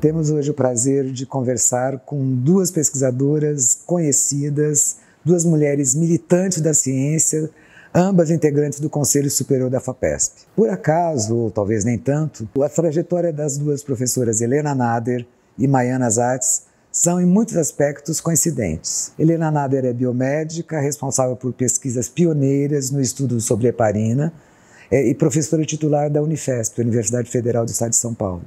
Temos hoje o prazer de conversar com duas pesquisadoras conhecidas, duas mulheres militantes da ciência, ambas integrantes do Conselho Superior da FAPESP. Por acaso, ou talvez nem tanto, a trajetória das duas professoras Helena Nader e Maiana Zatz são, em muitos aspectos, coincidentes. Helena Nader é biomédica, responsável por pesquisas pioneiras no estudo sobre heparina e professora titular da Unifesp, Universidade Federal do Estado de São Paulo,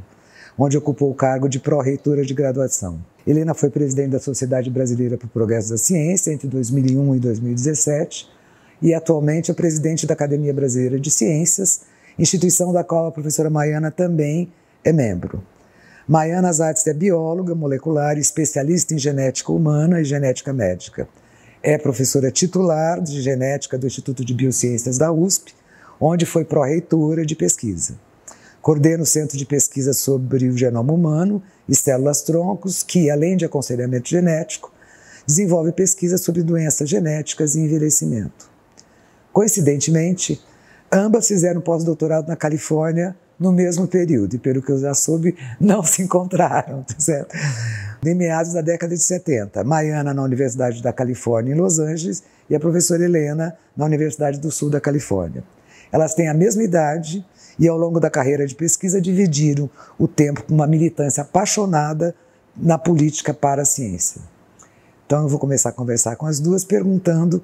onde ocupou o cargo de pró-reitora de graduação. Helena foi presidente da Sociedade Brasileira para o Progresso da Ciência entre 2001 e 2017 e atualmente é presidente da Academia Brasileira de Ciências, instituição da qual a professora Maiana também é membro. Maiana Zatz é bióloga molecular, especialista em genética humana e genética médica. É professora titular de genética do Instituto de Biociências da USP, onde foi pró-reitora de pesquisa. Coordena o Centro de Pesquisa sobre o Genoma Humano e Células-Troncos, que, além de aconselhamento genético, desenvolve pesquisas sobre doenças genéticas e envelhecimento. Coincidentemente, ambas fizeram pós-doutorado na Califórnia no mesmo período, e pelo que eu já soube, não se encontraram, tá certo? Em meados da década de 70. Maiana na Universidade da Califórnia, em Los Angeles, e a professora Helena na Universidade do Sul da Califórnia. Elas têm a mesma idade e, ao longo da carreira de pesquisa, dividiram o tempo com uma militância apaixonada na política para a ciência. Então, eu vou começar a conversar com as duas, perguntando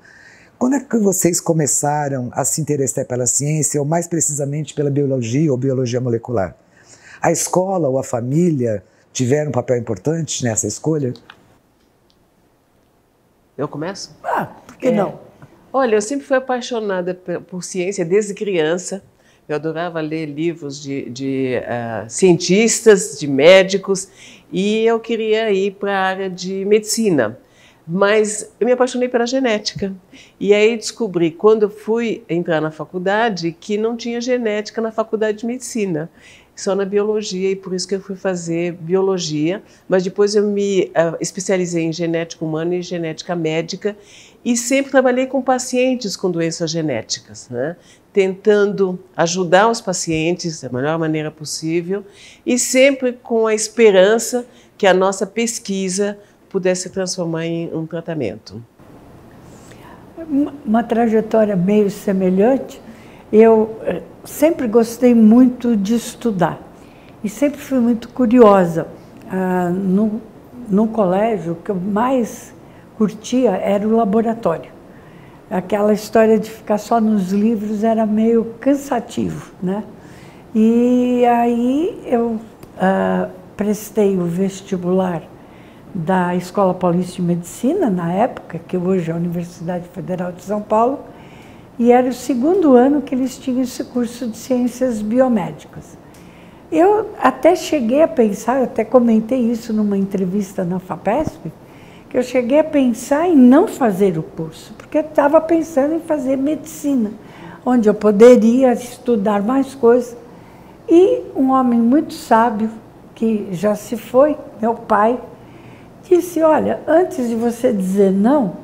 quando é que vocês começaram a se interessar pela ciência, ou mais precisamente pela biologia ou biologia molecular? A escola ou a família tiveram um papel importante nessa escolha? Eu começo? Por que não? Olha, eu sempre fui apaixonada por ciência desde criança. Eu adorava ler livros de cientistas, de médicos, e eu queria ir para a área de medicina. Mas eu me apaixonei pela genética. E aí descobri, quando eu fui entrar na faculdade, que não tinha genética na faculdade de medicina, só na biologia, e por isso que eu fui fazer biologia. Mas depois eu me especializei em genética humana e genética médica, e sempre trabalhei com pacientes com doenças genéticas, né? Tentando ajudar os pacientes da melhor maneira possível, e sempre com a esperança que a nossa pesquisa pudesse transformar em um tratamento. Uma trajetória meio semelhante. Eu sempre gostei muito de estudar e sempre fui muito curiosa. No colégio, o que eu mais curtia era o laboratório. Aquela história de ficar só nos livros era meio cansativo, né? E aí eu prestei o vestibular da Escola Paulista de Medicina, na época, que hoje é a Universidade Federal de São Paulo, e era o segundo ano que eles tinham esse curso de Ciências Biomédicas. Eu até cheguei a pensar, eu até comentei isso numa entrevista na FAPESP, que eu cheguei a pensar em não fazer o curso, porque eu estava pensando em fazer medicina, onde eu poderia estudar mais coisas. E um homem muito sábio, que já se foi, meu pai, disse, olha, antes de você dizer não,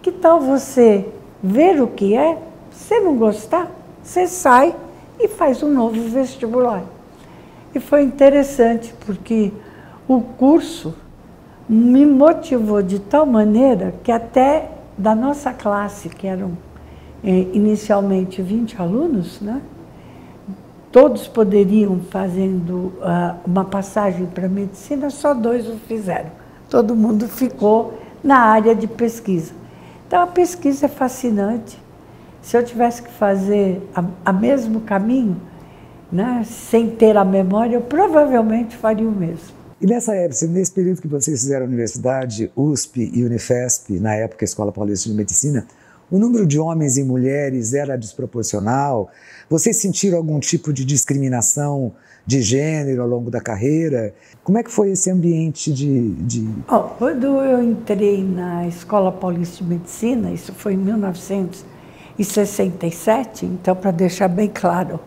que tal você ver o que é? Se não gostar, você sai e faz um novo vestibular. E foi interessante, porque o curso me motivou de tal maneira que até da nossa classe, que eram inicialmente 20 alunos, né, todos poderiam, fazendo uma passagem para medicina, só 2 o fizeram. Todo mundo ficou na área de pesquisa. Então, a pesquisa é fascinante. Se eu tivesse que fazer o mesmo caminho, né, sem ter a memória, eu provavelmente faria o mesmo. E nessa época, nesse período que vocês fizeram a universidade, USP e Unifesp, na época a Escola Paulista de Medicina, o número de homens e mulheres era desproporcional? Vocês sentiram algum tipo de discriminação de gênero ao longo da carreira? Como é que foi esse ambiente Quando eu entrei na Escola Paulista de Medicina, isso foi em 1967, então, para deixar bem claro,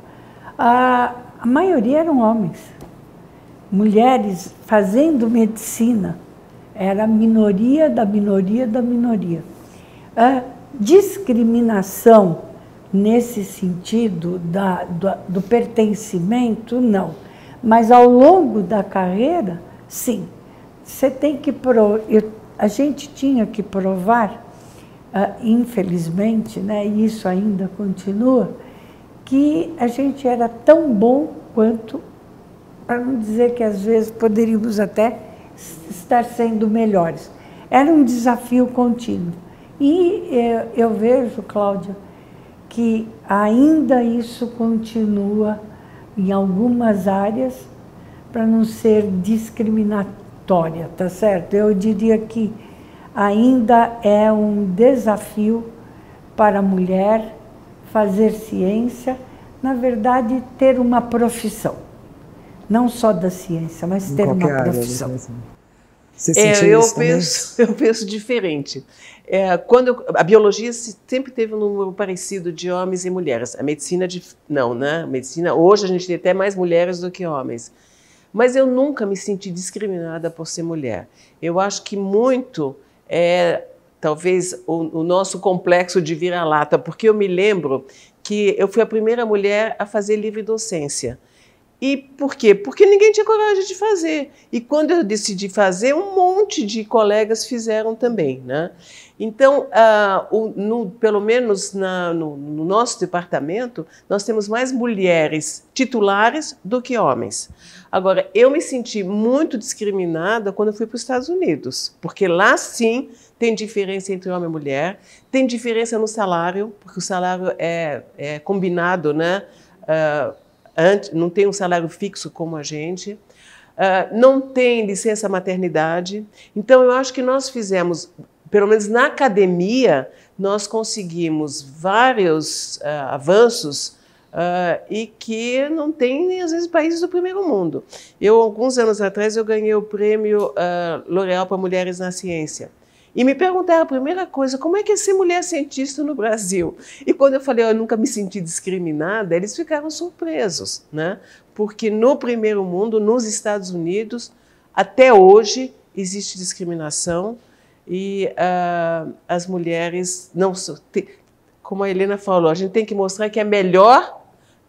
a maioria eram homens. Mulheres fazendo medicina era a minoria da minoria da minoria. A discriminação nesse sentido do pertencimento, não. Mas ao longo da carreira, Sim, você tem que a gente tinha que provar, infelizmente, né, e isso ainda continua, que a gente era tão bom quanto, para não dizer que às vezes poderíamos até estar sendo melhores. Era um desafio contínuo. E eu vejo, Cláudia, que ainda isso continua em algumas áreas, para não ser discriminatória, tá certo? Eu diria que ainda é um desafio para a mulher fazer ciência, na verdade, ter uma profissão. Não só da ciência, mas ter uma profissão. Você sentiu isso também? Eu penso diferente. A biologia sempre teve um número parecido de homens e mulheres. A medicina, não, né? A medicina, hoje a gente tem até mais mulheres do que homens. Mas eu nunca me senti discriminada por ser mulher. Eu acho que muito é, talvez, o nosso complexo de vira-lata, porque eu me lembro que eu fui a primeira mulher a fazer livre docência. E por quê? Porque ninguém tinha coragem de fazer. E quando eu decidi fazer, um monte de fizeram também, né? Então, pelo menos no nosso departamento, nós temos mais mulheres titulares do que homens. Agora, eu me senti muito discriminada quando eu fui para os Estados Unidos, porque lá sim tem diferença entre homem e mulher, tem diferença no salário, porque o salário é combinado, né? Não tem um salário fixo como a gente, não tem licença maternidade. Então, eu acho que nós fizemos, pelo menos na academia, nós conseguimos vários avanços e que não tem, às vezes, países do primeiro mundo. Alguns anos atrás, eu ganhei o prêmio L'Oréal para Mulheres na Ciência. E me perguntaram a primeira coisa, como é que é ser mulher cientista no Brasil? E quando eu falei, eu nunca me senti discriminada, eles ficaram surpresos, né? Porque no primeiro mundo, nos Estados Unidos, até hoje, existe discriminação e as mulheres não... Como a Helena falou, a gente tem que mostrar que é melhor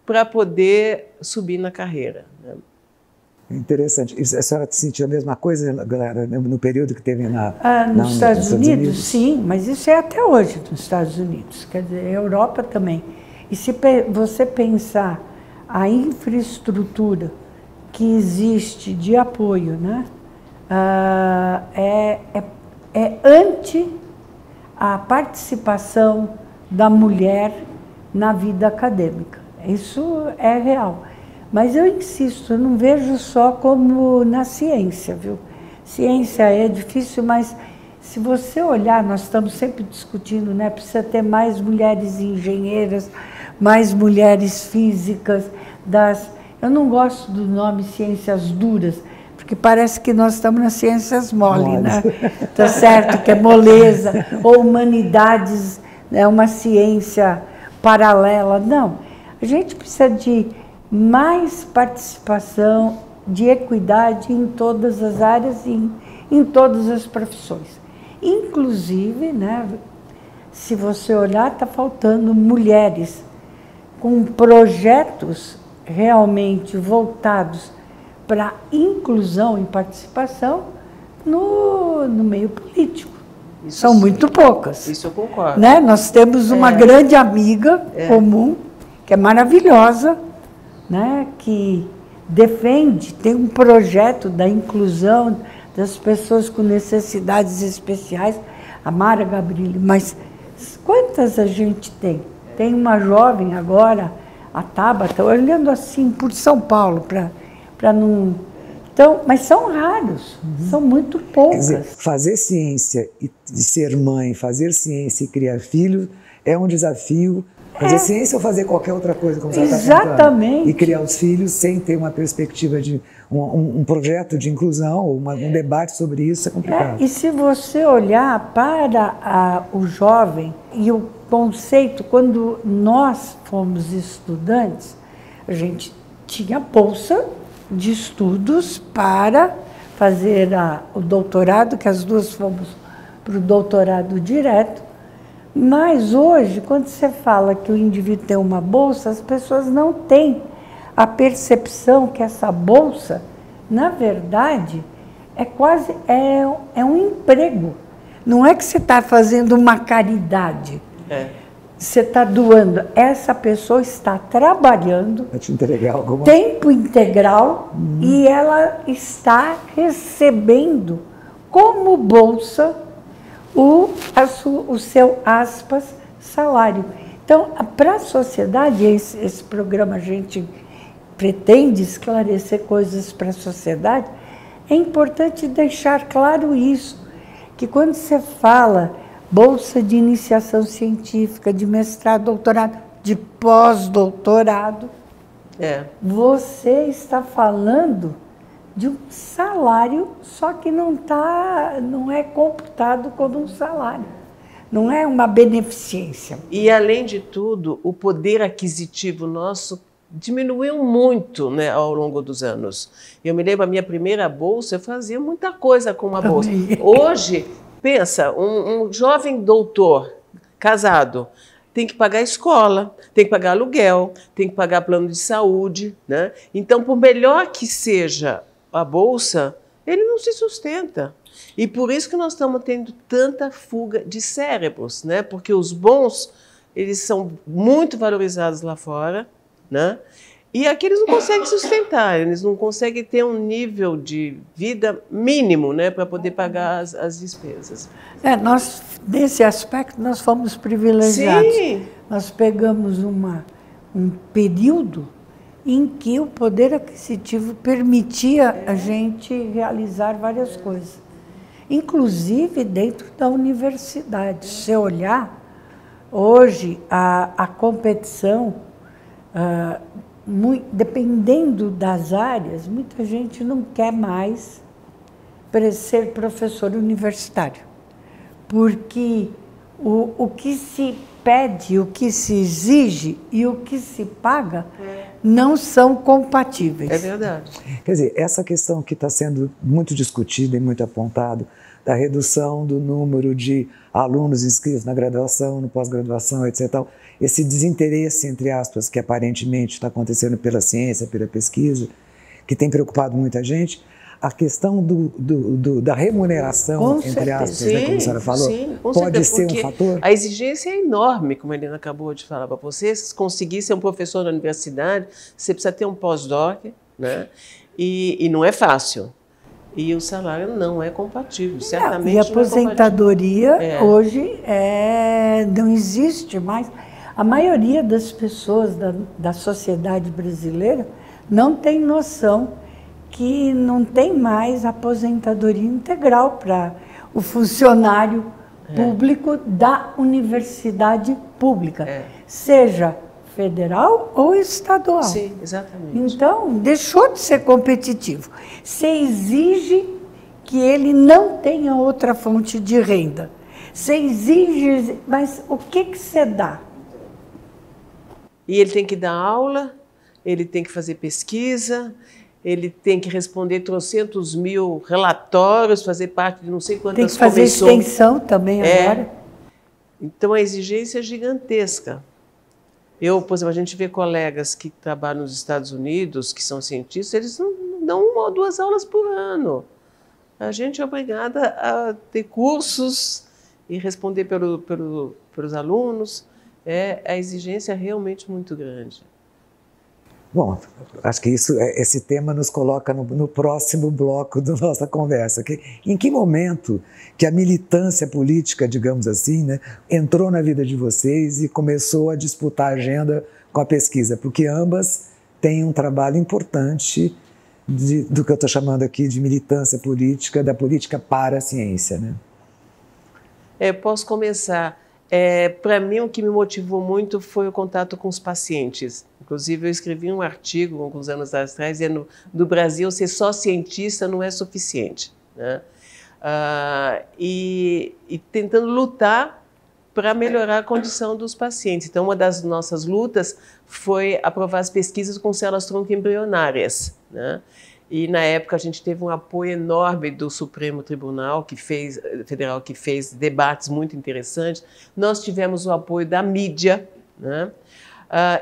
para poder subir na carreira, né? Interessante. A senhora sentiu a mesma coisa, galera, no período que teve nos Estados Unidos? Sim, mas isso é até hoje nos Estados Unidos, quer dizer, Europa também. E se você pensar a infraestrutura que existe de apoio, né, é ante a participação da mulher na vida acadêmica. Isso é real. Mas eu insisto, eu não vejo só como na ciência, viu? Ciência é difícil, mas se você olhar, nós estamos sempre discutindo, né? Precisa ter mais mulheres engenheiras, mais mulheres físicas. Eu não gosto do nome ciências duras, porque parece que nós estamos nas ciências mole, né? Tá certo, que é moleza, ou humanidades, é uma ciência paralela. Não, a gente precisa de mais participação, de equidade em todas as áreas e em todas as profissões. Inclusive, né, se você olhar, está faltando mulheres com projetos realmente voltados para inclusão e participação no meio político. Isso são sim. Muito poucas. Isso eu concordo. Né? Nós temos uma grande amiga comum, que é maravilhosa, né? Que defende, tem um projeto da inclusão das pessoas com necessidades especiais, a Mara Gabrilli, mas quantas a gente tem? Tem uma jovem agora, a Tabata, olhando assim por São Paulo, para não... Então, mas são raros, são muito poucas. Quer dizer, fazer ciência e ser mãe, fazer ciência e criar filho é um desafio. Fazer ciência ou fazer qualquer outra coisa, como você está falando. Exatamente. E criar os filhos sem ter uma perspectiva de um projeto de inclusão, ou um debate sobre isso, é complicado. E se você olhar para o jovem e o conceito, quando nós fomos estudantes, a gente tinha bolsa de estudos para fazer o doutorado, que as duas fomos para o doutorado direto. Mas hoje, quando você fala que o indivíduo tem uma bolsa, as pessoas não têm a percepção que essa bolsa, na verdade, é quase um emprego. Não é que você está fazendo uma caridade. Você está doando. Essa pessoa está trabalhando Vai te entregar alguma... tempo integral e ela está recebendo como bolsa o seu, aspas, salário. Então, para a sociedade, esse programa a gente pretende esclarecer coisas para a sociedade, é importante deixar claro isso, que quando você fala bolsa de iniciação científica, de mestrado, doutorado, de pós-doutorado, você está falando de um salário, só que não é computado como um salário. Não é uma beneficência. E, além de tudo, o poder aquisitivo nosso diminuiu muito, né, ao longo dos anos. Eu me lembro, a minha primeira bolsa, eu fazia muita coisa com uma bolsa. Hoje, pensa, um jovem doutor, casado, tem que pagar escola, tem que pagar aluguel, tem que pagar plano de saúde, né? Então, por melhor que seja a bolsa, ele não se sustenta. E por isso que nós estamos tendo tanta fuga de cérebros, né? Porque os bons, eles são muito valorizados lá fora, né? E aqui eles não conseguem sustentar, eles não conseguem ter um nível de vida mínimo, né, para poder pagar as despesas. Nós, nesse aspecto, nós fomos privilegiados. Sim. Nós pegamos um período em que o poder aquisitivo permitia a gente realizar várias coisas, inclusive dentro da universidade. Se você olhar, hoje a competição, dependendo das áreas, muita gente não quer mais ser professor universitário, porque o que se pede, o que se exige e o que se paga não são compatíveis. É verdade. Quer dizer, essa questão que está sendo muito discutida e muito apontada, da redução do número de alunos inscritos na graduação, no pós-graduação, etc. Esse desinteresse, entre aspas, que aparentemente está acontecendo pela ciência, pela pesquisa, que tem preocupado muita gente, a questão da remuneração, entre aspas, sim, né, como a senhora falou, sim, pode ser um fator? A exigência é enorme, como a Helena acabou de falar para você. Se conseguir ser um professor na universidade, você precisa ter um pós-doc, né? E não é fácil. E o salário não é compatível, certamente. E a aposentadoria hoje não existe mais. A maioria das pessoas da sociedade brasileira não tem noção que não tem mais aposentadoria integral para o funcionário público da universidade pública, seja federal ou estadual. Sim, exatamente. Então, deixou de ser competitivo. Você exige que ele não tenha outra fonte de renda. Você exige, mas o que você dá? E ele tem que dar aula, ele tem que fazer pesquisa, ele tem que responder 300.000 relatórios, fazer parte de não sei quantas comissões. Tem que fazer extensão também agora. Então, a exigência é gigantesca. Por exemplo, a gente vê colegas que trabalham nos Estados Unidos, que são cientistas, eles não dão 1 ou 2 aulas por ano. A gente é obrigada a ter cursos e responder pelos alunos. A exigência é realmente muito grande. Bom, acho que esse tema nos coloca no próximo bloco da nossa conversa. Em que momento que a militância política, digamos assim, né, entrou na vida de vocês e começou a disputar a agenda com a pesquisa? Porque ambas têm um trabalho importante do que eu estou chamando aqui de militância política, da política para a ciência, né? Posso começar. Para mim, o que me motivou muito foi o contato com os pacientes. Inclusive, eu escrevi um artigo alguns anos atrás dizendo: no Brasil, ser só cientista não é suficiente, né? E tentando lutar para melhorar a condição dos pacientes. Então, uma das nossas lutas foi aprovar as pesquisas com células-tronco embrionárias, né? E, na época, a gente teve um apoio enorme do Supremo Tribunal Federal, que fez debates muito interessantes. Nós tivemos o apoio da mídia, né?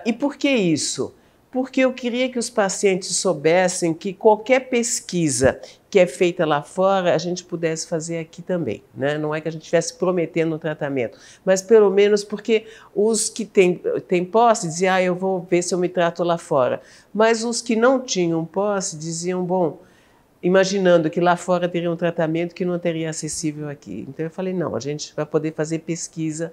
E por que isso? porque eu queria que os pacientes soubessem que qualquer pesquisa que é feita lá fora, a gente pudesse fazer aqui também, né? Não é que a gente estivesse prometendo um tratamento, mas pelo menos porque os que têm posse diziam, eu vou ver se eu me trato lá fora. Mas os que não tinham posse diziam, bom, imaginando que lá fora teria um tratamento que não teria acessível aqui. Então eu falei, não, a gente vai poder fazer pesquisa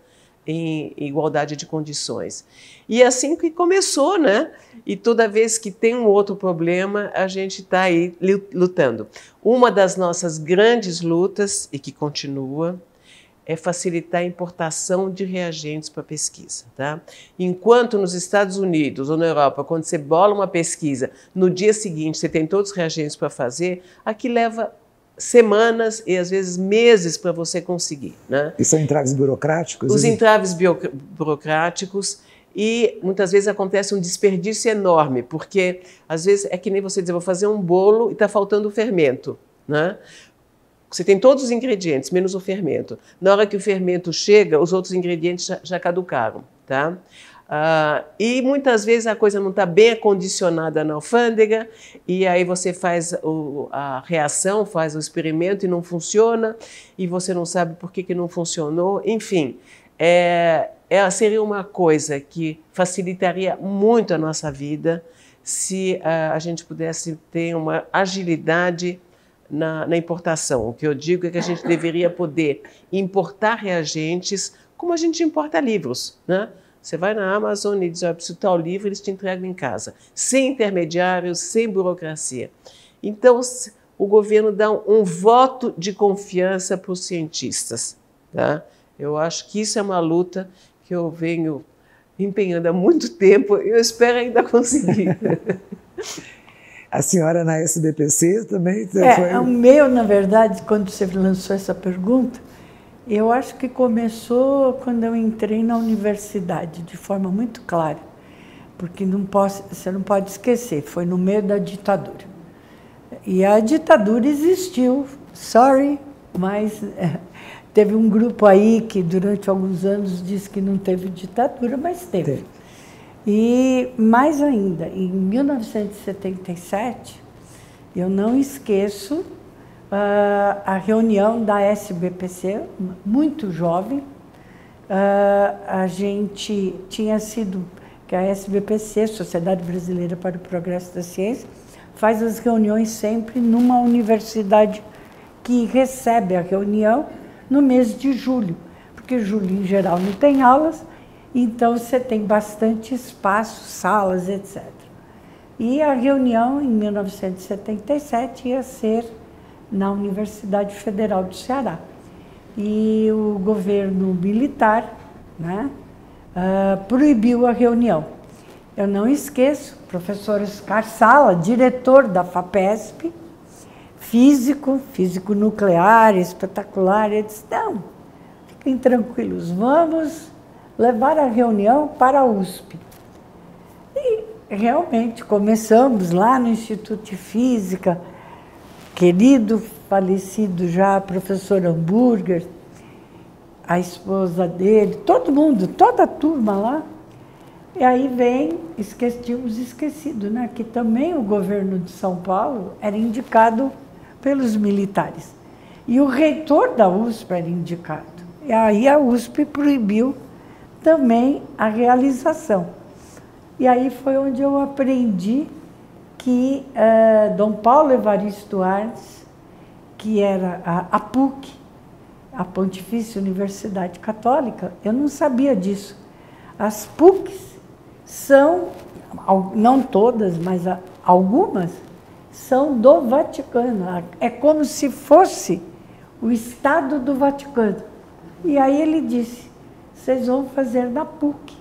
em igualdade de condições. E assim que começou, né? E toda vez que tem um outro problema, a gente está aí lutando. Uma das nossas grandes lutas, e que continua, é facilitar a importação de reagentes para pesquisa. Tá? Enquanto nos Estados Unidos ou na Europa, quando você bola uma pesquisa, no dia seguinte você tem todos os reagentes para fazer, aqui leva semanas e às vezes meses para você conseguir. Né? E são entraves burocráticos? Os entraves burocráticos, e muitas vezes acontece um desperdício enorme, porque às vezes é que nem você dizer, vou fazer um bolo e está faltando o fermento. Né? Você tem todos os ingredientes, menos o fermento. Na hora que o fermento chega, os outros ingredientes já caducaram. Tá? E muitas vezes a coisa não está bem acondicionada na alfândega, e aí você faz a reação, faz o experimento e não funciona, e você não sabe por que não funcionou. Enfim, seria uma coisa que facilitaria muito a nossa vida se a gente pudesse ter uma agilidade na importação. O que eu digo é que a gente deveria poder importar reagentes como a gente importa livros, né? Você vai na Amazon e diz, eu preciso tal livro, eles te entregam em casa, sem intermediários, sem burocracia. Então, o governo dá um voto de confiança para os cientistas. Tá? Eu acho que isso é uma luta que eu venho empenhando há muito tempo e eu espero ainda conseguir. A senhora na SBPC também? O meu, na verdade, quando você lançou essa pergunta, eu acho que começou quando eu entrei na universidade, de forma muito clara, porque você não pode esquecer, foi no meio da ditadura. E a ditadura existiu, sorry, mas teve um grupo aí que durante alguns anos disse que não teve ditadura, mas teve. E mais ainda, em 1977, eu não esqueço a reunião da SBPC, muito jovem. A gente tinha sido, que a SBPC, Sociedade Brasileira para o Progresso da Ciência, faz as reuniões sempre numa universidade que recebe a reunião no mês de julho, porque julho em geral não tem aulas, então você tem bastante espaço, salas, etc. E a reunião em 1977 ia ser na Universidade Federal do Ceará. E o governo militar, né, proibiu a reunião. Eu não esqueço, o professor Oscar Sala, diretor da FAPESP, físico nuclear, espetacular, ele disse, não, fiquem tranquilos, vamos levar a reunião para a USP. E realmente começamos lá no Instituto de Física, querido, falecido já, professor Hambúrguer, a esposa dele, todo mundo, toda a turma lá. E aí tínhamos esquecido, né, que também o governo de São Paulo era indicado pelos militares. E o reitor da USP era indicado. E aí a USP proibiu também a realização. E aí foi onde eu aprendi que Dom Paulo Evaristo Arnes, que era a PUC, a Pontifícia Universidade Católica, eu não sabia disso. As PUCs são, não todas, mas algumas, são do Vaticano. É como se fosse o Estado do Vaticano. E aí ele disse, vocês vão fazer na PUC,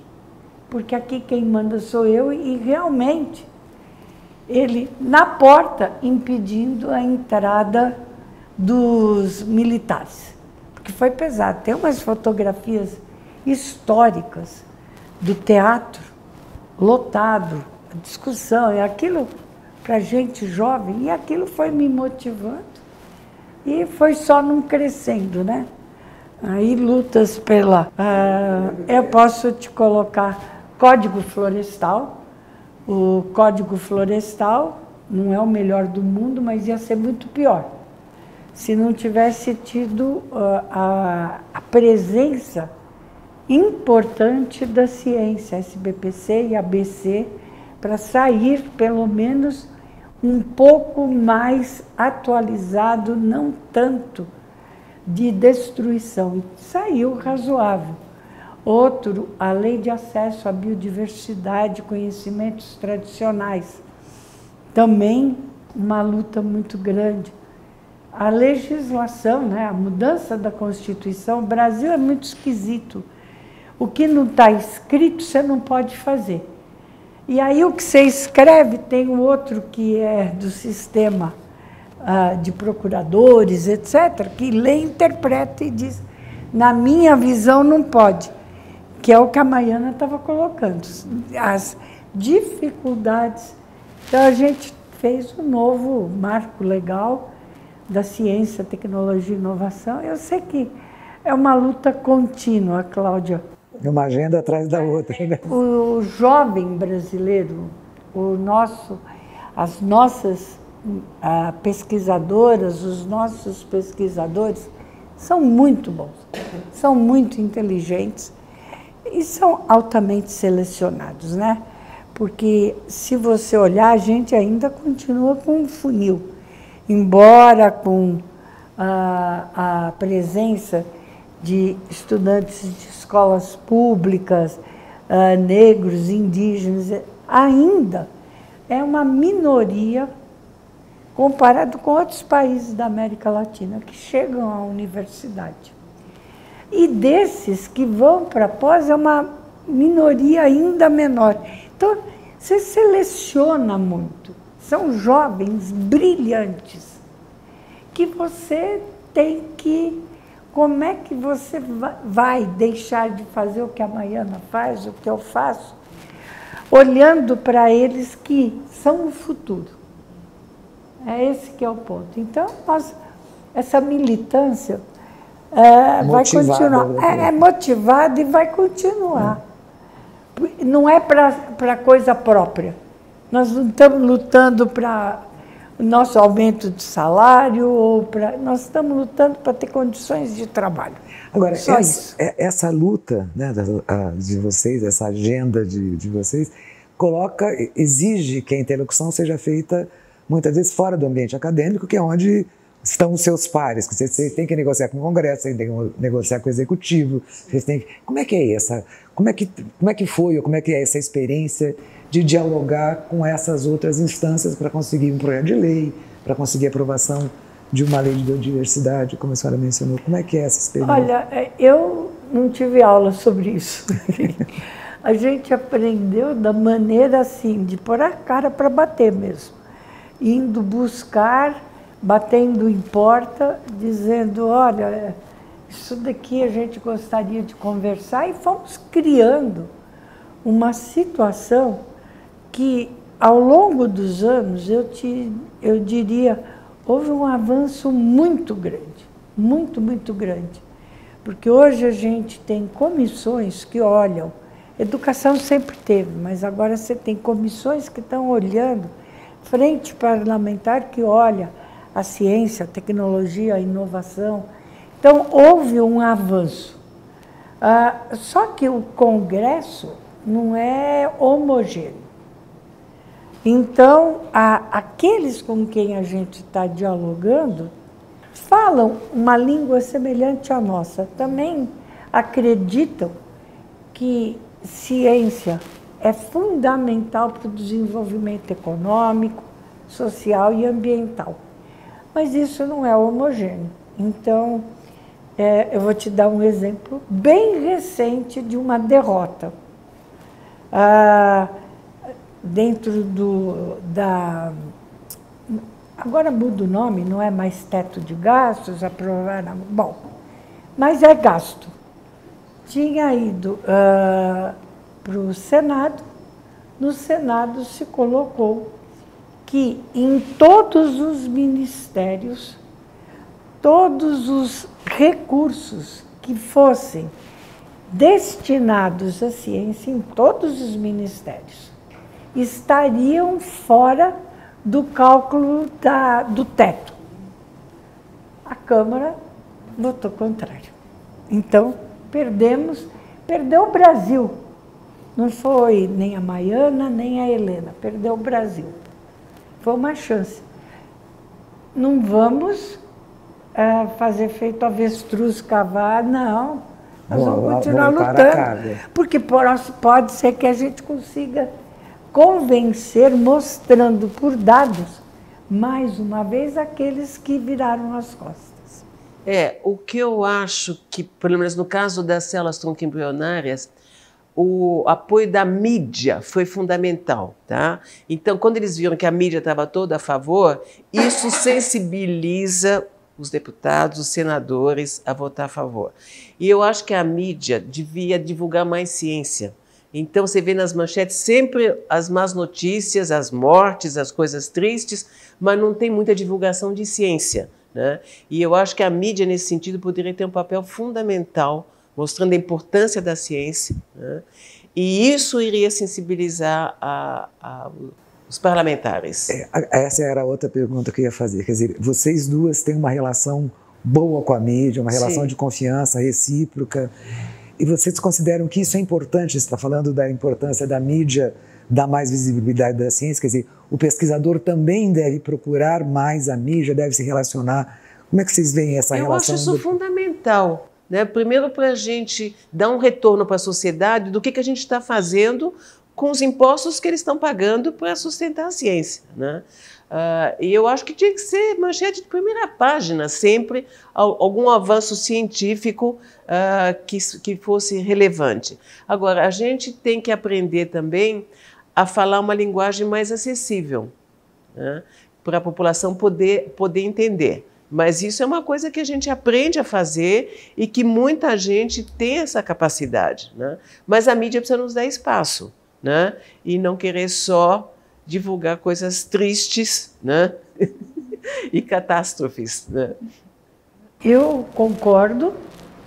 porque aqui quem manda sou eu, e realmente ele na porta impedindo a entrada dos militares, porque foi pesado. Tem umas fotografias históricas do teatro lotado, a discussão, e aquilo para gente jovem, e aquilo foi me motivando, e foi só não crescendo, né? Aí lutas pela... eu posso te colocar Código Florestal, O Código Florestal não é o melhor do mundo, mas ia ser muito pior se não tivesse tido a presença importante da ciência, SBPC e ABC, para sair, pelo menos, um pouco mais atualizado, não tanto de destruição. Saiu razoável. Outro, a Lei de Acesso à Biodiversidade, conhecimentos tradicionais. Também uma luta muito grande. A legislação, né, a mudança da Constituição, o Brasil é muito esquisito. O que não está escrito, você não pode fazer. E aí o que você escreve, tem o outro que é do sistema de procuradores, etc., que lê, interpreta e diz, na minha visão não pode, que é o que a Maiana estava colocando, as dificuldades. Então a gente fez um novo marco legal da ciência, tecnologia e inovação. Eu sei que é uma luta contínua, Cláudia. Uma agenda atrás da outra. Né? O jovem brasileiro, as nossas pesquisadoras, os nossos pesquisadores são muito bons, são muito inteligentes e são altamente selecionados, né? Porque se você olhar, a gente ainda continua com um funil. Embora com a presença de estudantes de escolas públicas, negros, indígenas, ainda é uma minoria comparado com outros países da América Latina que chegam à universidade. E desses que vão para a pós é uma minoria ainda menor. Então, você seleciona muito. São jovens brilhantes que você tem que... Como é que você vai deixar de fazer o que a Maiana faz, o que eu faço, olhando para eles que são o futuro? É esse que é o ponto. Então, essa militância vai continuar. É motivada e vai continuar. Não é para coisa própria. Nós não estamos lutando para o nosso aumento de salário, nós estamos lutando para ter condições de trabalho. Agora, essa luta, né, de vocês, essa agenda de vocês, exige que a interlocução seja feita, muitas vezes, fora do ambiente acadêmico, que é onde estão os seus pares, que vocês têm que negociar com o Congresso, vocês têm que negociar com o Executivo, vocês têm que... Como é que é essa? Como é que foi, ou como é que é essa experiência de dialogar com essas outras instâncias para conseguir um projeto de lei, para conseguir a aprovação de uma lei de biodiversidade, como a senhora mencionou? Como é que é essa experiência? Olha, eu não tive aula sobre isso. A gente aprendeu da maneira assim, de pôr a cara para bater mesmo. Indo buscar, batendo em porta, dizendo, olha, isso daqui a gente gostaria de conversar, e fomos criando uma situação que, ao longo dos anos, eu diria, houve um avanço muito grande, muito, muito grande. Porque hoje a gente tem comissões que olham, educação sempre teve, mas agora você tem comissões que estão olhando, frente parlamentar que olha a ciência, a tecnologia, a inovação. Então, houve um avanço. Só que o Congresso não é homogêneo. Então, aqueles com quem a gente está dialogando falam uma língua semelhante à nossa. Também acreditam que ciência é fundamental para o desenvolvimento econômico, social e ambiental. Mas isso não é homogêneo. Então, eu vou te dar um exemplo bem recente de uma derrota. Dentro agora muda o nome, não é mais teto de gastos, aprovaram, bom, mas é gasto. Tinha ido para o Senado, no Senado se colocou que em todos os ministérios, todos os recursos que fossem destinados à ciência, em todos os ministérios, estariam fora do cálculo do teto. A Câmara votou contrário. Então, perdeu o Brasil. Não foi nem a Maiana, nem a Helena, perdeu o Brasil. Foi uma chance. Não vamos fazer feito avestruz cavar, não. Nós vamos continuar lutando. Porque pode ser que a gente consiga convencer, mostrando por dados, mais uma vez, aqueles que viraram as costas. O que eu acho que, pelo menos no caso das células troncoembrionárias, o apoio da mídia foi fundamental, tá? Então, quando eles viram que a mídia estava toda a favor, isso sensibiliza os deputados, os senadores a votar a favor. E eu acho que a mídia devia divulgar mais ciência. Então, você vê nas manchetes sempre as más notícias, as mortes, as coisas tristes, mas não tem muita divulgação de ciência, né? E eu acho que a mídia, nesse sentido, poderia ter um papel fundamental, mostrando a importância da ciência, né? E isso iria sensibilizar os parlamentares. Essa era a outra pergunta que eu ia fazer. Quer dizer, vocês duas têm uma relação boa com a mídia, uma relação Sim. de confiança recíproca. E vocês consideram que isso é importante? Você está falando da importância da mídia dar mais visibilidade da ciência, quer dizer, o pesquisador também deve procurar mais a mídia, deve se relacionar. Como é que vocês veem essa relação? Eu acho isso fundamental, né? Primeiro, para a gente dar um retorno para a sociedade do que a gente está fazendo com os impostos que eles estão pagando para sustentar a ciência, né? E eu acho que tinha que ser manchete de primeira página, sempre algum avanço científico que fosse relevante. Agora, a gente tem que aprender também a falar uma linguagem mais acessível, né, para a população poder entender. Mas isso é uma coisa que a gente aprende a fazer e que muita gente tem essa capacidade, né? Mas a mídia precisa nos dar espaço, né? E não querer só divulgar coisas tristes, né? E catástrofes, né? Eu concordo,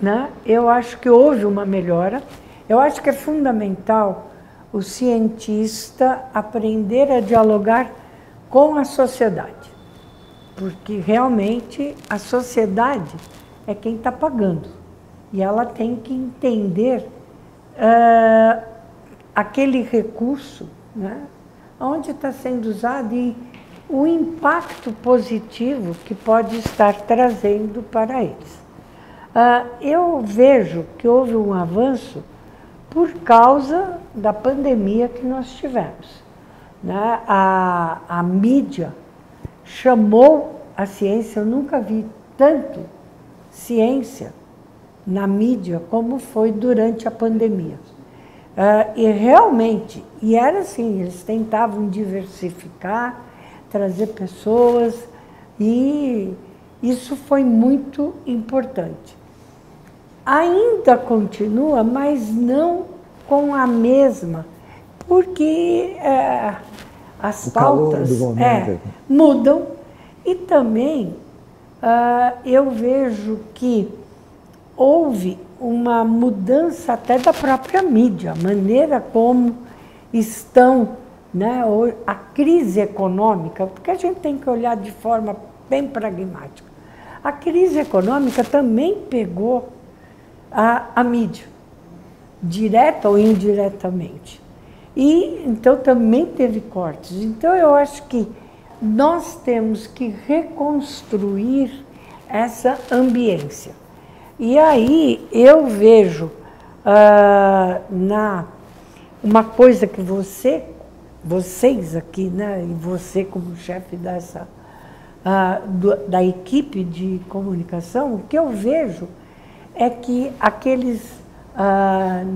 né? Eu acho que houve uma melhora. Eu acho que é fundamental o cientista aprender a dialogar com a sociedade, porque realmente a sociedade é quem está pagando e ela tem que entender aquele recurso, né, onde está sendo usado e o impacto positivo que pode estar trazendo para eles. Eu vejo que houve um avanço por causa da pandemia que nós tivemos, né? A mídia chamou a ciência, eu nunca vi tanto ciência na mídia como foi durante a pandemia. E realmente, e era assim, eles tentavam diversificar, trazer pessoas, e isso foi muito importante. Ainda continua, mas não com a mesma, porque as pautas mudam. E também eu vejo que houve uma mudança até da própria mídia, a maneira como estão, né, a crise econômica, porque a gente tem que olhar de forma bem pragmática. A crise econômica também pegou a mídia, direta ou indiretamente. E então também teve cortes. Então eu acho que nós temos que reconstruir essa ambiência. E aí eu vejo uma coisa que vocês aqui, né, e você como chefe da equipe de comunicação, o que eu vejo é que aqueles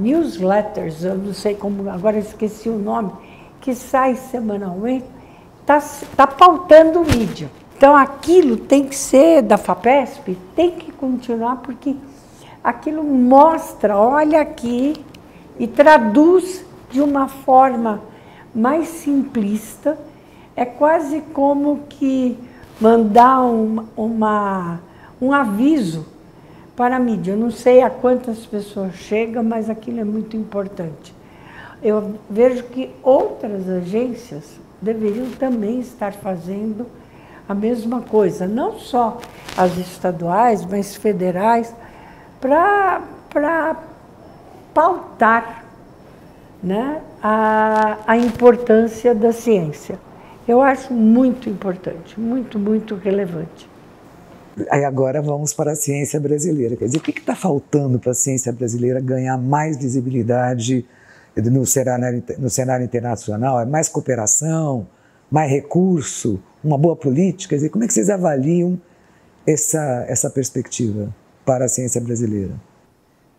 newsletters, eu não sei como, agora esqueci o nome, que sai semanalmente, está pautando mídia. Então aquilo tem que ser da FAPESP, tem que continuar, porque aquilo mostra, olha aqui, e traduz de uma forma mais simplista. É quase como que mandar um aviso para a mídia. Eu não sei a quantas pessoas chega, mas aquilo é muito importante. Eu vejo que outras agências deveriam também estar fazendo a mesma coisa, não só as estaduais, mas federais, para pautar, né, a importância da ciência. Eu acho muito importante, muito, muito relevante. Aí agora vamos para a ciência brasileira. Quer dizer, o que está faltando para a ciência brasileira ganhar mais visibilidade no cenário internacional? É mais cooperação, mais recurso, uma boa política? Quer dizer, como é que vocês avaliam essa perspectiva para a ciência brasileira?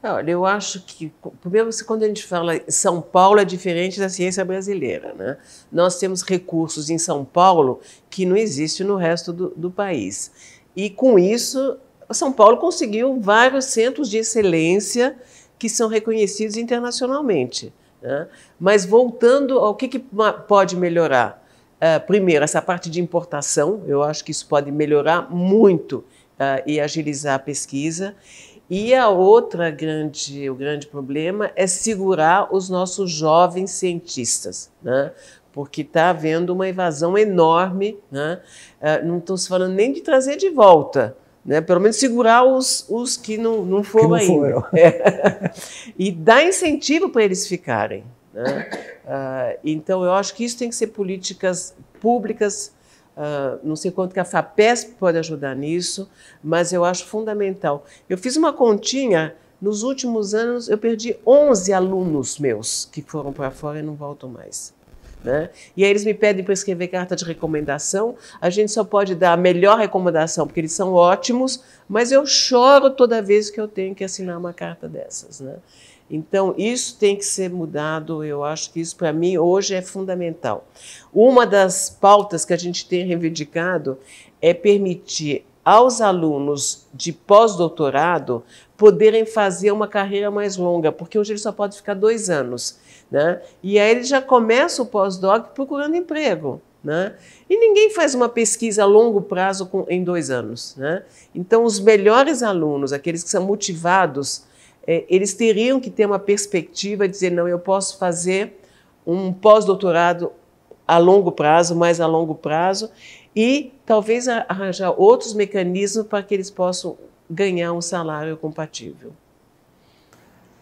Olha, eu acho que, primeiro, quando a gente fala em São Paulo, é diferente da ciência brasileira, né? Nós temos recursos em São Paulo que não existem no resto do país. E, com isso, São Paulo conseguiu vários centros de excelência que são reconhecidos internacionalmente, né? Mas, voltando ao que pode melhorar? Primeiro, essa parte de importação, eu acho que isso pode melhorar muito e agilizar a pesquisa. E o grande problema é segurar os nossos jovens cientistas, né? Porque está havendo uma evasão enorme, né? Não estou falando nem de trazer de volta, né? Pelo menos segurar os que não foram ainda. E dar incentivo para eles ficarem, né? Então, eu acho que isso tem que ser políticas públicas. Não sei quanto que a FAPESP pode ajudar nisso, mas eu acho fundamental. Eu fiz uma continha, nos últimos anos eu perdi 11 alunos meus que foram para fora e não voltam mais, né? E aí eles me pedem para escrever carta de recomendação. A gente só pode dar a melhor recomendação, porque eles são ótimos, mas eu choro toda vez que eu tenho que assinar uma carta dessas, né? Então, isso tem que ser mudado. Eu acho que isso, para mim, hoje é fundamental. Uma das pautas que a gente tem reivindicado é permitir aos alunos de pós-doutorado poderem fazer uma carreira mais longa, porque hoje eles só podem ficar 2 anos, né? E aí eles já começam o pós-doc procurando emprego, né? E ninguém faz uma pesquisa a longo prazo em 2 anos, né? Então, os melhores alunos, aqueles que são motivados, eles teriam que ter uma perspectiva de dizer, não, eu posso fazer um pós-doutorado a longo prazo, mais a longo prazo, e talvez arranjar outros mecanismos para que eles possam ganhar um salário compatível.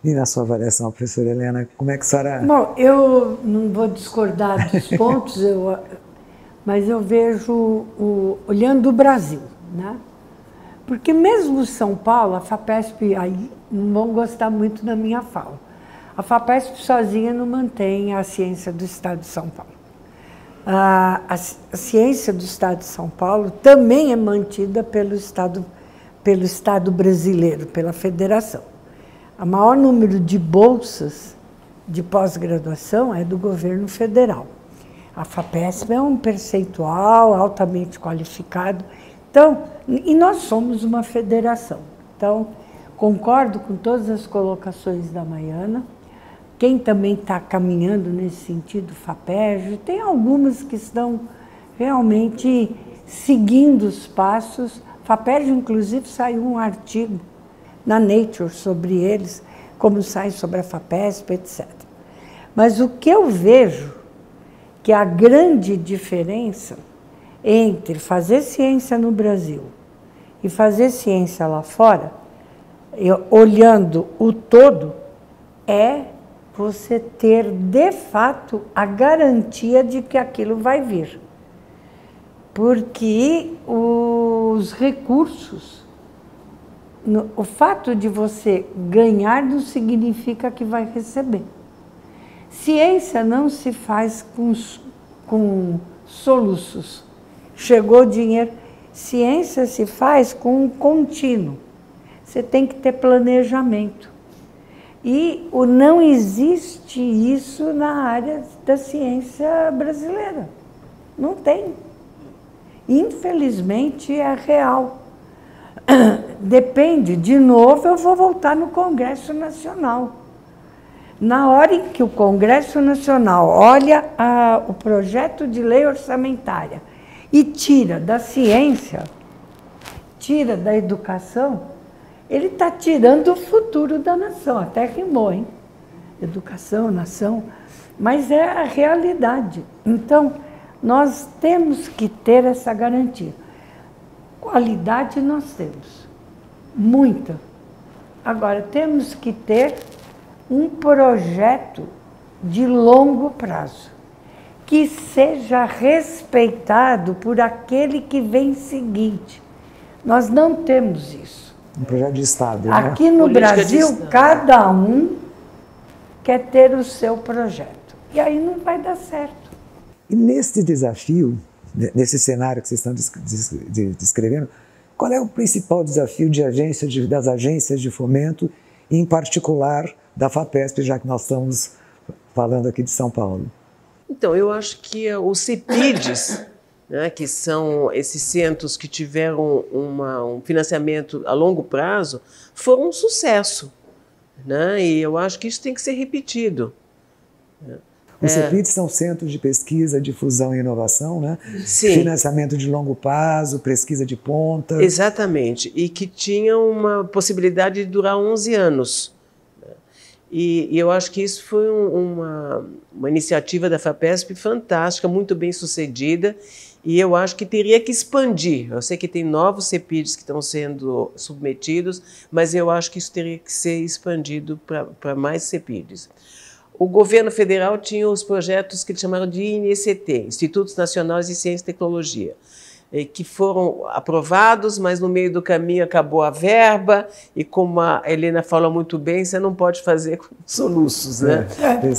E na sua avaliação, professora Helena, como é que a senhora... Bom, eu não vou discordar dos pontos, mas eu vejo, olhando o Brasil, né? Porque mesmo São Paulo, a FAPESP, aí não vão gostar muito da minha fala, a FAPESP sozinha não mantém a ciência do Estado de São Paulo. A ciência do Estado de São Paulo também é mantida pelo Estado brasileiro, pela federação. O maior número de bolsas de pós-graduação é do governo federal. A FAPESP é um percentual altamente qualificado. Então, e nós somos uma federação. Então, concordo com todas as colocações da Maiana. Quem também está caminhando nesse sentido, FAPERJ, tem algumas que estão realmente seguindo os passos. FAPERJ, inclusive, saiu um artigo na Nature sobre eles, como sai sobre a FAPESP, etc. Mas o que eu vejo que a grande diferença entre fazer ciência no Brasil e fazer ciência lá fora, olhando o todo, é você ter, de fato, a garantia de que aquilo vai vir. Porque os recursos, o fato de você ganhar não significa que vai receber. Ciência não se faz com soluços. Chegou o dinheiro. Ciência se faz com um contínuo. Você tem que ter planejamento. E não existe isso na área da ciência brasileira. Não tem. Infelizmente, é real. Depende, de novo, eu vou voltar no Congresso Nacional. Na hora em que o Congresso Nacional olha o projeto de lei orçamentária e tira da ciência, tira da educação, ele está tirando o futuro da nação. Até rimou, hein? educação, nação, mas é a realidade. Então, nós temos que ter essa garantia. Qualidade nós temos, muita. Agora, temos que ter um projeto de longo prazo, que seja respeitado por aquele que vem seguinte. Nós não temos isso. Um projeto de Estado, né? Aqui no Brasil, cada um quer ter o seu projeto. E aí não vai dar certo. E nesse desafio, nesse cenário que vocês estão descrevendo, qual é o principal desafio das agências de fomento, e em particular da FAPESP, já que nós estamos falando aqui de São Paulo? Então, eu acho que os CEPIDs, né, que são esses centros que tiveram um financiamento a longo prazo, foram um sucesso, né? E eu acho que isso tem que ser repetido. Os CEPIDs são centros de pesquisa, difusão e inovação, né? Sim. Financiamento de longo prazo, pesquisa de ponta. Exatamente, e que tinham uma possibilidade de durar 11 anos. E eu acho que isso foi uma iniciativa da FAPESP fantástica, muito bem sucedida, e eu acho que teria que expandir. Eu sei que tem novos CEPIDs que estão sendo submetidos, mas eu acho que isso teria que ser expandido para mais CEPIDs. O governo federal tinha os projetos que eles chamaram de INCT, Institutos Nacionais de Ciência e Tecnologia, que foram aprovados, mas no meio do caminho acabou a verba, e como a Helena falou muito bem, você não pode fazer com soluços, né?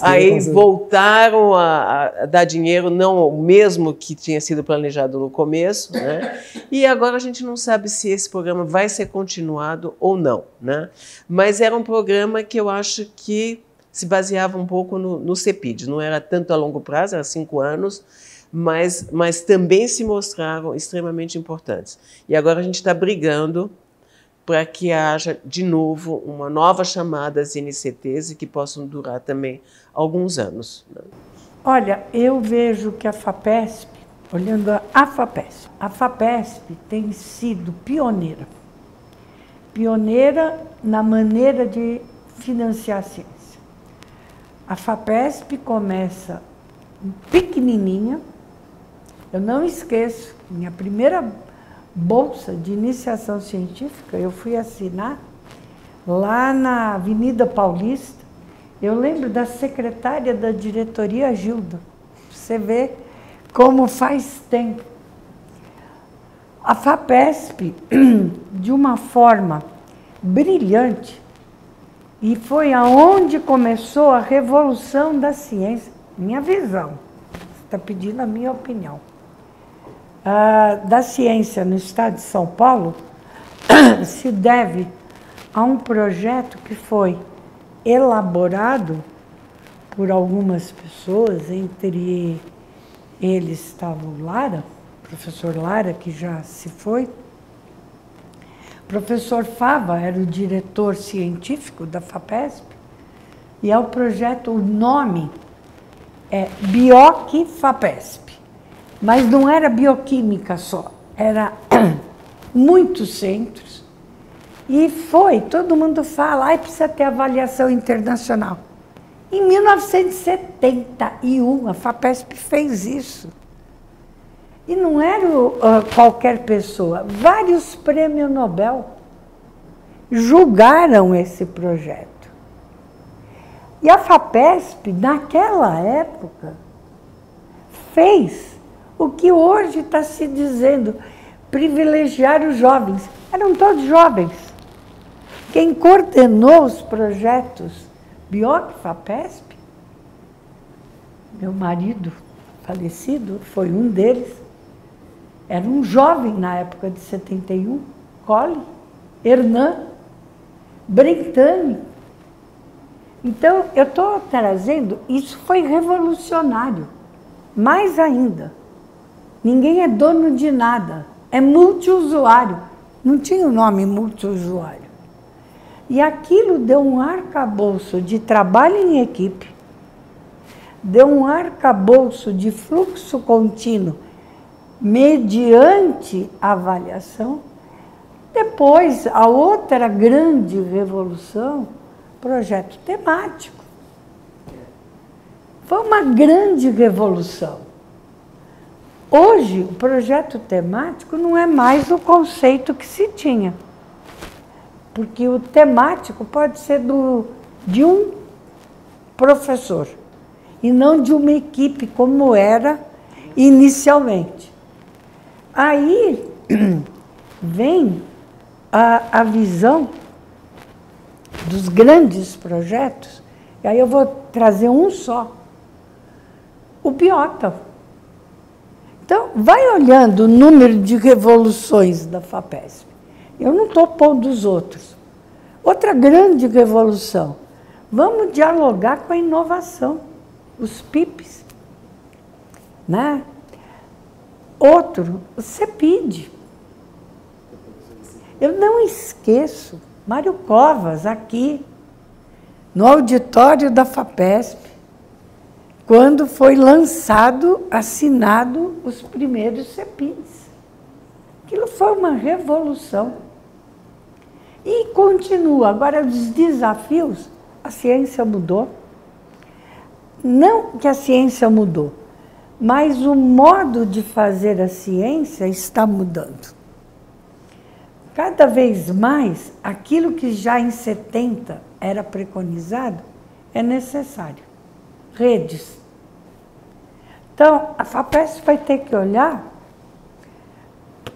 Aí voltaram a dar dinheiro, não o mesmo que tinha sido planejado no começo, né? E agora a gente não sabe se esse programa vai ser continuado ou não, né? Mas era um programa que eu acho que se baseava um pouco no CEPID, não era tanto a longo prazo, era 5 anos, mas também se mostraram extremamente importantes. E agora a gente está brigando para que haja, de novo, uma nova chamada às INCTs e que possam durar também alguns anos. Olha, eu vejo que a FAPESP, olhando a FAPESP tem sido pioneira. Pioneira na maneira de financiar a ciência. A FAPESP começa pequenininha. Eu não esqueço, minha primeira bolsa de iniciação científica, eu fui assinar lá na Avenida Paulista. Eu lembro da secretária da diretoria, Gilda. Você vê como faz tempo. A FAPESP, de uma forma brilhante, e foi aonde começou a revolução da ciência, minha visão. Você está pedindo a minha opinião. Da ciência no estado de São Paulo se deve a um projeto que foi elaborado por algumas pessoas, entre eles estava o Lara, professor Lara, que já se foi. Professor Fava era o diretor científico da FAPESP, e é o projeto, o nome é Bioc FAPESP. Mas não era bioquímica só, era muitos centros. E foi, todo mundo fala, precisa ter avaliação internacional. Em 1971, a FAPESP fez isso. E não era qualquer pessoa, vários prêmios Nobel julgaram esse projeto. E a FAPESP, naquela época, fez o que hoje está se dizendo, privilegiar os jovens. Eram todos jovens. Quem coordenou os projetos Bioc FAPESP, meu marido falecido, foi um deles. Era um jovem na época de 71, Colli, Hernan, Brentani. Então, eu estou trazendo, isso foi revolucionário. Mais ainda, ninguém é dono de nada, é multiusuário. Não tinha o nome multiusuário. E aquilo deu um arcabouço de trabalho em equipe, deu um arcabouço de fluxo contínuo, mediante avaliação. Depois, a outra grande revolução, projeto temático. Foi uma grande revolução. Hoje, o projeto temático não é mais o conceito que se tinha. Porque o temático pode ser de um professor e não de uma equipe, como era inicialmente. Aí vem a visão dos grandes projetos, e aí eu vou trazer um só, o Biota. Então, vai olhando o número de revoluções da FAPESP. Eu não estou pondo os outros. Outra grande revolução, vamos dialogar com a inovação, os PIPs, né? Outro, o CEPID. Eu não esqueço, Mário Covas, aqui, no auditório da FAPESP, quando foi lançado, assinado os primeiros CEPIDs. Aquilo foi uma revolução. E continua. Agora, os desafios, a ciência mudou. Não que a ciência mudou, mas o modo de fazer a ciência está mudando. Cada vez mais, aquilo que já em 70 era preconizado, é necessário. Redes. Então, a FAPESP vai ter que olhar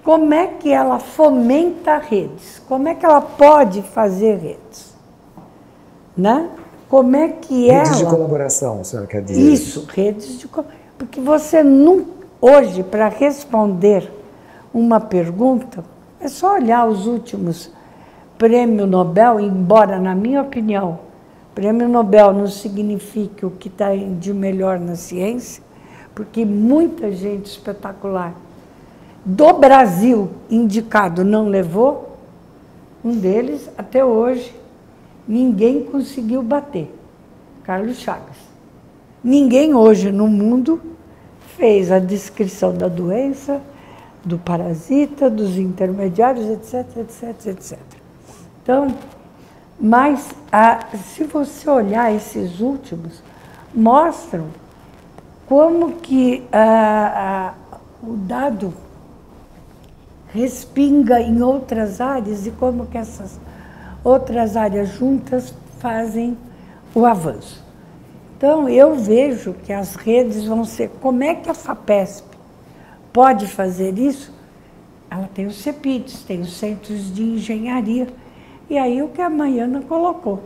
como é que ela fomenta redes, como é que ela pode fazer redes, né? Como é que ela... Redes de colaboração, a senhora quer dizer? Isso, redes de colaboração. Porque você não... Hoje, para responder uma pergunta, é só olhar os últimos prêmios Nobel, embora, na minha opinião, prêmio Nobel não signifique o que está de melhor na ciência, porque muita gente espetacular do Brasil indicado não levou, um deles, até hoje, ninguém conseguiu bater, Carlos Chagas. Ninguém hoje no mundo fez a descrição da doença, do parasita, dos intermediários, etc, etc, etc. Então, mas se você olhar esses últimos, mostram como que o dado respinga em outras áreas e como que essas outras áreas juntas fazem o avanço. Então, eu vejo que as redes vão ser... Como é que a FAPESP pode fazer isso? Ela tem os CEPIDs, tem os centros de engenharia. E aí o que a Maiana colocou.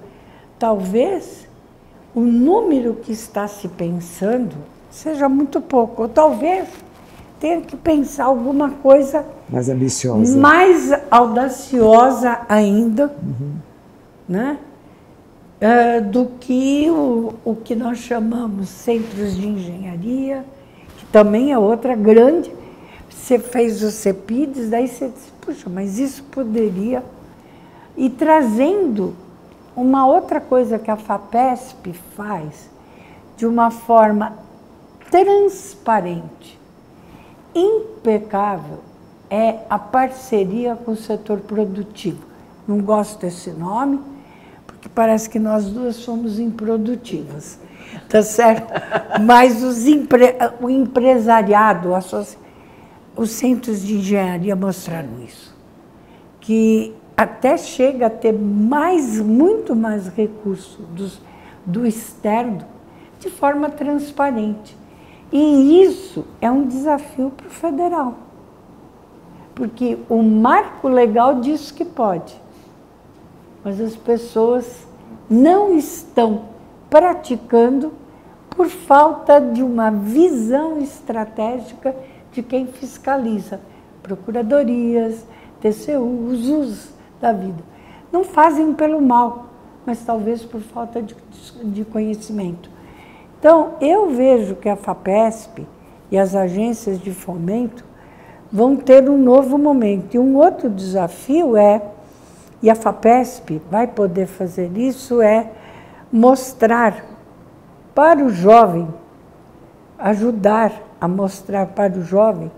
Talvez o número que está se pensando seja muito pouco. Ou talvez tenha que pensar alguma coisa mais ambiciosa, mais audaciosa ainda, né? Do que o que nós chamamos centros de engenharia, que também é outra grande. Você fez os CEPIDs, daí você disse, puxa, mas isso poderia... E trazendo uma outra coisa que a FAPESP faz de uma forma transparente, impecável, é a parceria com o setor produtivo. Não gosto desse nome, porque parece que nós duas somos improdutivas, tá certo? Mas o empresariado, os centros de engenharia mostraram isso, que até chega a ter muito mais recurso do externo de forma transparente. E isso é um desafio para o federal, porque o marco legal diz que pode, mas as pessoas não estão praticando por falta de uma visão estratégica de quem fiscaliza, procuradorias, TCUs, os da vida. Não fazem pelo mal, mas talvez por falta de conhecimento. Então, eu vejo que a FAPESP e as agências de fomento vão ter um novo momento. E um outro desafio e a FAPESP vai poder fazer isso, mostrar para o jovem, ajudar a mostrar para o jovem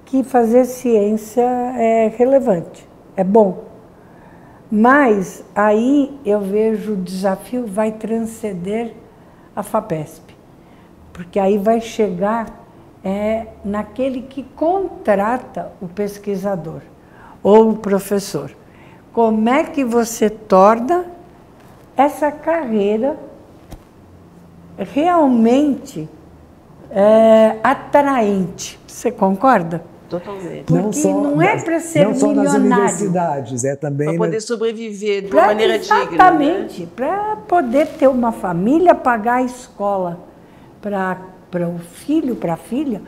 que fazer ciência é relevante, é bom. Mas aí eu vejo o desafio vai transcender a FAPESP. porque aí vai chegar naquele que contrata o pesquisador ou o professor. Como é que você torna essa carreira realmente atraente? Você concorda? Totalmente. Porque não é para ser não só milionário. nas universidades, é também... Para poder sobreviver de uma maneira digna. Exatamente, Né? para poder ter uma família, pagar a escola para o filho, para a filha,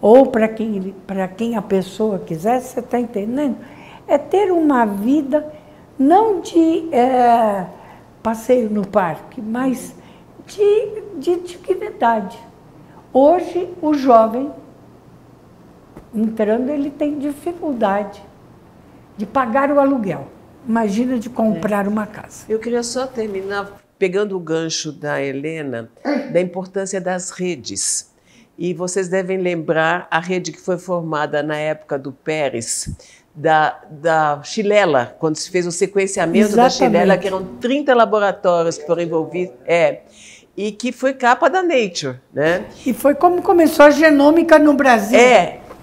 ou para quem a pessoa quiser, você está entendendo? É ter uma vida, não de passeio no parque, mas de dignidade. Hoje, o jovem, entrando, ele tem dificuldade de pagar o aluguel. Imagina de comprar uma casa. Eu queria só terminar pegando o gancho da Helena, da importância das redes. E vocês devem lembrar a rede que foi formada na época do Pérez, da Xilela, quando se fez o sequenciamento Exatamente. Da Xilela, que eram 30 laboratórios que foram envolvidos, e que foi capa da Nature, né? E foi como começou a genômica no Brasil.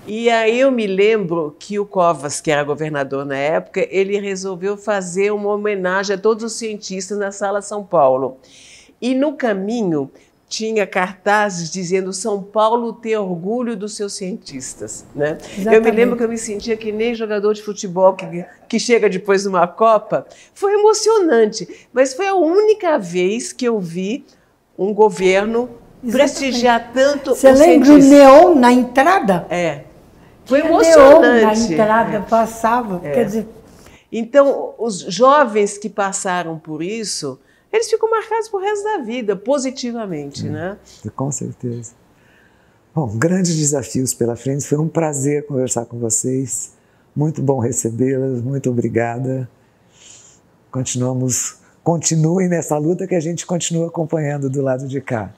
E aí eu me lembro que o Covas, que era governador na época, ele resolveu fazer uma homenagem a todos os cientistas na Sala São Paulo. E no caminho tinha cartazes dizendo São Paulo tem orgulho dos seus cientistas. Né? Eu me lembro que eu me sentia que nem jogador de futebol que chega depois de uma Copa. Foi emocionante, mas foi a única vez que eu vi um governo prestigiar tanto Você lembra o neon na entrada? Foi emocionante. Neon na entrada, passava. Quer dizer... Então, os jovens que passaram por isso, eles ficam marcados pro resto da vida, positivamente, né? Com certeza. Bom, grandes desafios pela frente. Foi um prazer conversar com vocês. Muito bom recebê-las. Muito obrigada. Continuem nessa luta que a gente continua acompanhando do lado de cá.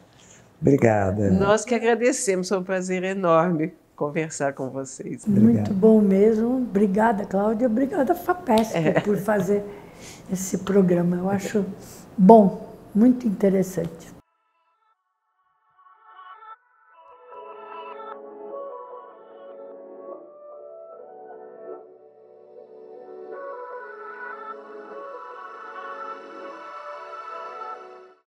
Obrigada. Nós que agradecemos, foi um prazer enorme conversar com vocês. Muito bom mesmo. Obrigada, Cláudia. Obrigada, FAPESP, por fazer esse programa. Eu acho bom, muito interessante.